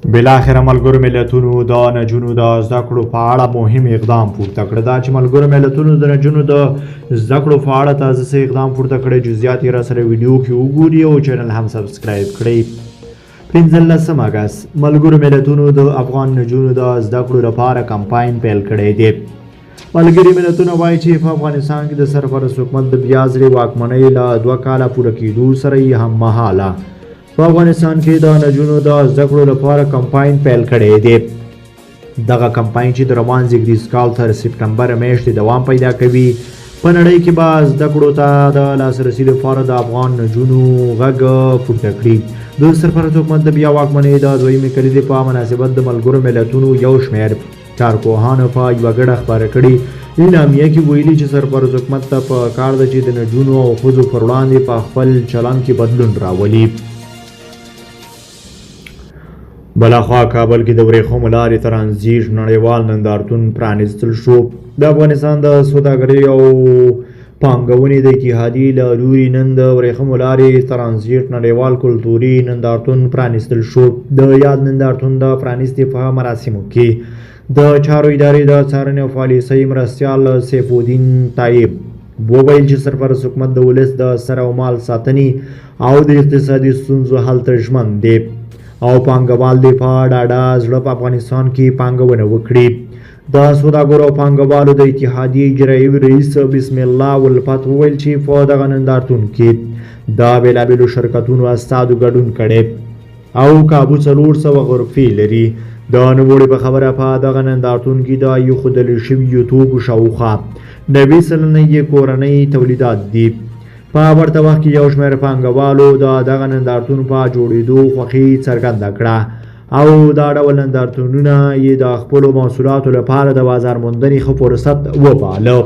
بالاخره ملګرو ملتونو د نجونو د زده کړو په اړه مهم اقدام پورته کړ. دا چې ملګرو ملتونو د نجونو د زده کړو په اړه تازه څه اقدام پورته کړی، جزئیات یې راسره ویډیو کې وګورئ او چینل هم سبسکرایب کړئ. 15 اګست ملګرو ملتونو د افغان نجونو د زده کړو لپاره کمپاین پیل کړی دی. ملګري ملتونه وایي چې په افغانستان کې د سرپرست حکومت د بیا ځلې واکمنۍ له 2 کاله پوره کېدو سره یې هممهاله په افغانستان کې د نجونو د زده کړو لپاره کمپاین پیل کړی دی. دغه کمپاین چې د روان زیږدیز کال تر سپټمبر میاشتې دوام پیدا کوي، په نړۍ کې به زده کړو ته د لاسرسي لپاره د افغان نجونو غږ پورته کړي. د سرپرست حکومت د بیا واکمنۍ د 2مې کلیدې په مناسبت د ملګرو ملتونو یو شمېر کارپوهانو په یوه ګډه خپاره کړې اعلامیه کې ویلي چې سرپرست حکومت ته په کار ده چې د نجونو او ښځو پر وړاندې په خپل چلند کې بدلون راولي. بلاخوا کابل کې د ورېښمو لارې ترانزیټ نړیوال نندارتون پرانیستل شو. د افغانستان د سوداګرۍ او پانګونې د اتحادیې له لوري نن د ورېښمو لارې ترانزیټ نړیوال کلتوري نندارتون پرانیستل شو. د یاد نندارتون د پرانیستې په مراسمو کې د چارو ادارې د څارنې او پالیسۍ مرستیال سیف الدین طیب وویل چې سرپرست حکومت د ولس د سر او مال ساتنې او د اقتصادي ستونزو حل ته ژمن دی او پانګوال دې په ډاډه زړه په افغانستان کې پانګونه وکړي. د سوداګرو او پانګوالو د اتحادیې اجرایي رئیس بسم الله ولفت وویل چې په دغه نندارتون کې د بېلابېلو شرکتونو استازو ګډون کړی او کابو 400 غرفې لري. د نوموړي په خبره په دغه نندارتون کې د ایښودل شویو توکو شاوخوا 90 سلنه یې کورنۍ تولیدات دي. په ورته وخت کې یو شمېر پانګوالو د دغه نندارتون په جوړېدو خوښي څرګنده کړه او دا ډول نندارتونونه یې د خپلو محصولاتو لپاره د بازار موندنې ښه فرصت وباله.